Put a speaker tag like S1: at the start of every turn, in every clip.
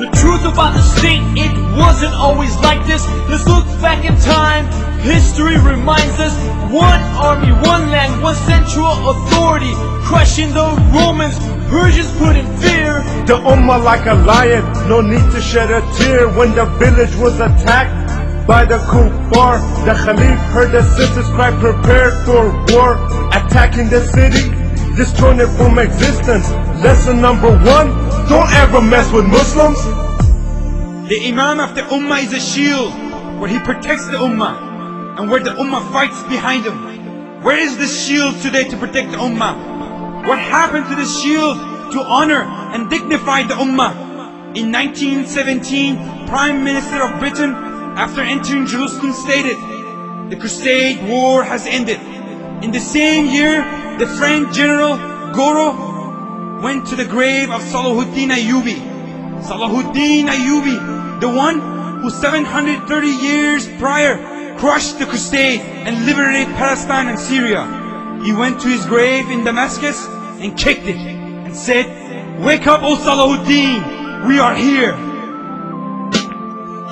S1: The truth about the state, it wasn't always like this. Let's look back in time. History reminds us, one army, one land, one central authority, crushing the Romans, Persians put in fear.
S2: The Ummah like a lion, no need to shed a tear. When the village was attacked by the kuffar, the Khalif heard the sisters cry, prepared for war. Attacking the city, destroying it from existence. Lesson number one, don't ever mess with Muslims.
S3: The Imam of the Ummah is a shield, where he protects the Ummah, and where the Ummah fights behind him. Where is this shield today to protect the Ummah? What happened to this shield to honor and dignify the Ummah? In 1917, Prime Minister of Britain, after entering Jerusalem, stated, "The Crusade War has ended." In the same year, the French General Gouraud went to the grave of Salahuddin Ayyubi. Salahuddin Ayyubi, the one who 730 years prior crushed the Crusade and liberated Palestine and Syria. He went to his grave in Damascus and kicked it and said, "Wake up, O Salahuddin, we are here."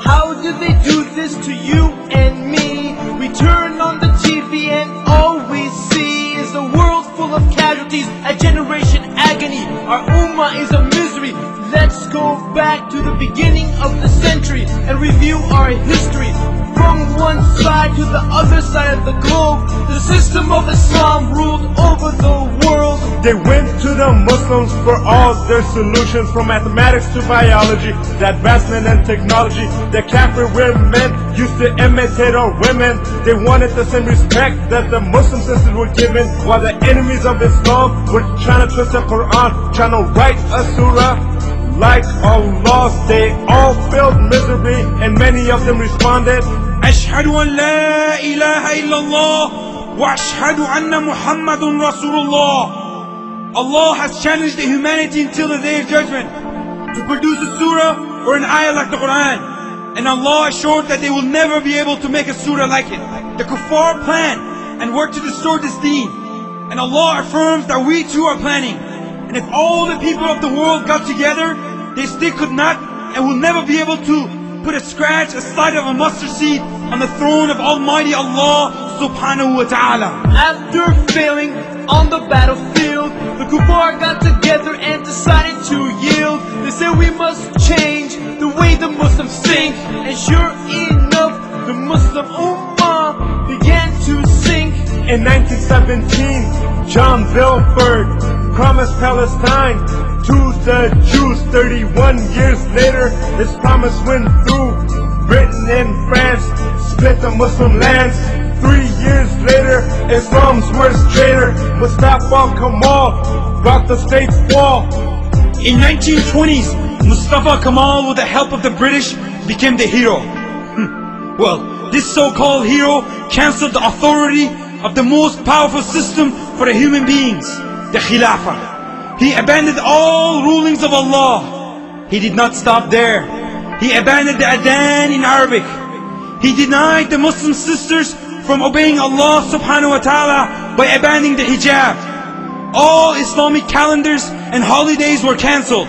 S1: How did they do this to you and me? We turn on the TV and all we see is a world full of casualties, a generation agony. Our Ummah is a misery. Let's go back to the beginning of the century and review our history. From one side to the other side of the globe, the system of Islam ruled over the world.
S2: They went to the Muslims for all their solutions, from mathematics to biology, the advancement in technology. The Kafir women used to imitate our women. They wanted the same respect that the Muslim sisters were given, while the enemies of Islam were trying to twist the Quran, trying to write a surah like Allah. They all failed miserably, and many of them responded,
S3: "Ashhadu an la ilaha illallah wa ashhadu anna Muhammadun Rasulullah." Allah has challenged the humanity until the day of judgment to produce a surah or an ayah like the Quran. And Allah assured that they will never be able to make a surah like it. The kuffar plan and work to destroy this deen. And Allah affirms that we too are planning. And if all the people of the world got together, they still could not and will never be able to put a scratch, a size of a mustard seed on the throne of Almighty Allah subhanahu wa ta'ala.
S1: After failing on the battlefield, the kuffar got together and decided to yield. They said we must change the way the Muslims think. And sure enough, the Muslim Ummah began to sink.
S2: In 1917, John Belford promised Palestine to the Jews. 31 years later, his promise went through. Britain and France split the Muslim lands. 3 years later, Islam's worst traitor, Mustafa Kemal, brought the state's fall.
S3: In 1920s, Mustafa Kemal, with the help of the British, became the hero. Well, this so-called hero cancelled the authority of the most powerful system for the human beings, the Khilafah. He abandoned all rulings of Allah. He did not stop there. He abandoned the Adhan in Arabic. He denied the Muslim sisters from obeying Allah subhanahu wa ta'ala by abandoning the hijab. All Islamic calendars and holidays were cancelled.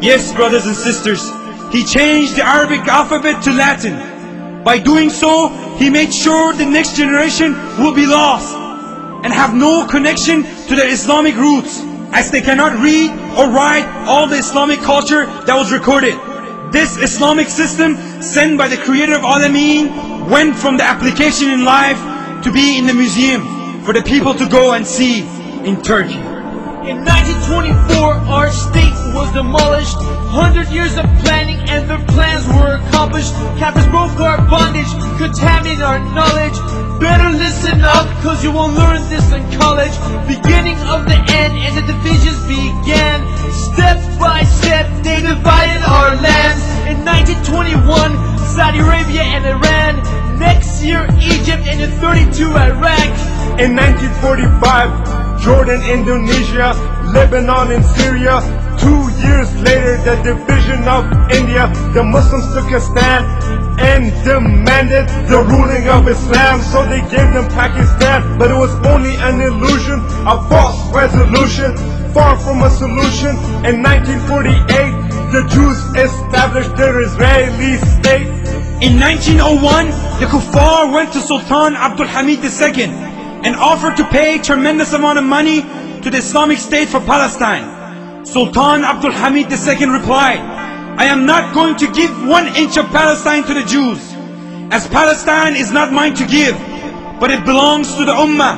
S3: Yes, brothers and sisters, he changed the Arabic alphabet to Latin. By doing so, he made sure the next generation will be lost and have no connection to their Islamic roots, as they cannot read or write all the Islamic culture that was recorded. This Islamic system, sent by the creator of Alameen, went from the application in life to be in the museum for the people to go and see in Turkey.
S1: In 1924, our state was demolished. 100 years of planning and their plans were accomplished. Kafirs broke our bondage, contaminated our knowledge. Better listen up, cause you won't learn this in college. Beginning of the end and the divisions began. Step by step, they divided our lands. In 1921, Saudi Arabia and Iran. Next year, Egypt, and in 32, Iraq.
S2: In 1945, Jordan, Indonesia, Lebanon and Syria. 2 years later, the division of India, the Muslims took a stand and demanded the ruling of Islam. So they gave them Pakistan, but it was only an illusion, a false resolution, far from a solution. In 1948, the Jews established their Israeli state.
S3: In 1901, the Kuffar went to Sultan Abdul Hamid II and offered to pay a tremendous amount of money to the Islamic State for Palestine. Sultan Abdul Hamid II replied, "I am not going to give 1 inch of Palestine to the Jews, as Palestine is not mine to give, but it belongs to the Ummah,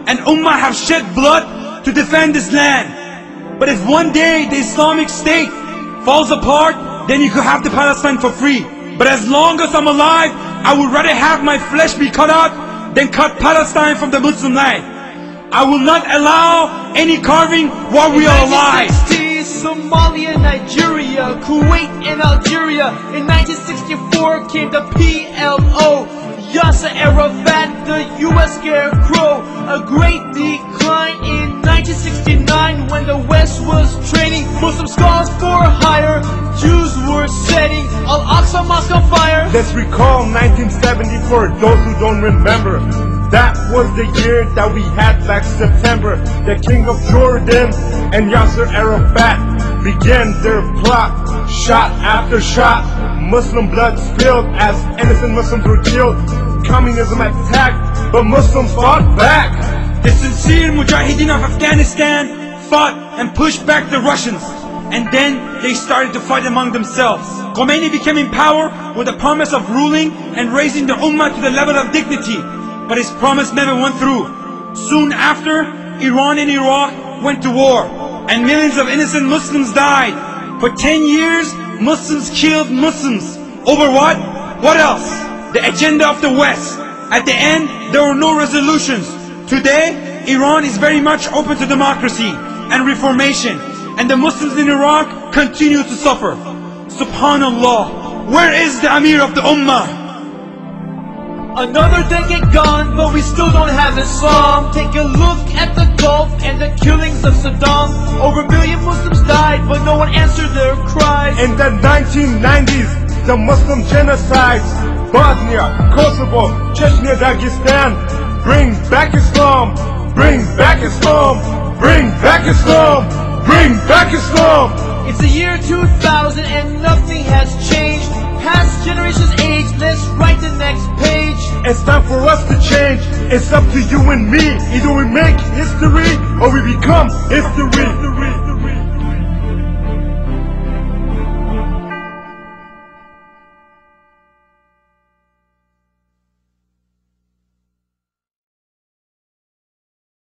S3: and Ummah have shed blood to defend this land. But if one day the Islamic State falls apart, then you could have the Palestine for free. But as long as I'm alive, I would rather have my flesh be cut out than cut Palestine from the Muslim land. I will not allow any carving while we are alive."
S1: 1960s, Somalia, Nigeria, Kuwait and Algeria. In 1964 came the PLO. Yasser Arafat, the US scarecrow. A great decline in 1969 when the West was training Muslim scholars for hire. Jews were setting Al-Aqsa Mosque on fire.
S2: Let's recall 1970 for those who don't remember. That was the year that we had Black September. The King of Jordan and Yasser Arafat began their plot. Shot after shot, Muslim blood spilled as innocent Muslims were killed. Communism attacked, but Muslims fought back.
S3: The sincere Mujahideen of Afghanistan fought and pushed back the Russians. And then they started to fight among themselves. Khomeini became in power with the promise of ruling and raising the Ummah to the level of dignity. But his promise never went through. Soon after, Iran and Iraq went to war, and millions of innocent Muslims died. For 10 years, Muslims killed Muslims. Over what? What else? The agenda of the West. At the end, there were no resolutions. Today, Iran is very much open to democracy and reformation, and the Muslims in Iraq continue to suffer. Subhanallah, where is the Amir of the Ummah?
S1: Another decade gone, but we still don't have Islam. Take a look at the Gulf and the killings of Saddam. Over 1 million Muslims died, but no one answered their cries.
S2: In the 1990s, the Muslim genocides, Bosnia, Kosovo, Chechnya, Dagestan. Bring back Islam, bring back Islam, bring back Islam, bring back Islam.
S1: It's the year 2000 and nothing has changed. Past generations age, let's write the next page.
S2: It's time for us to change. It's up to you and me. Either we make history or we become history.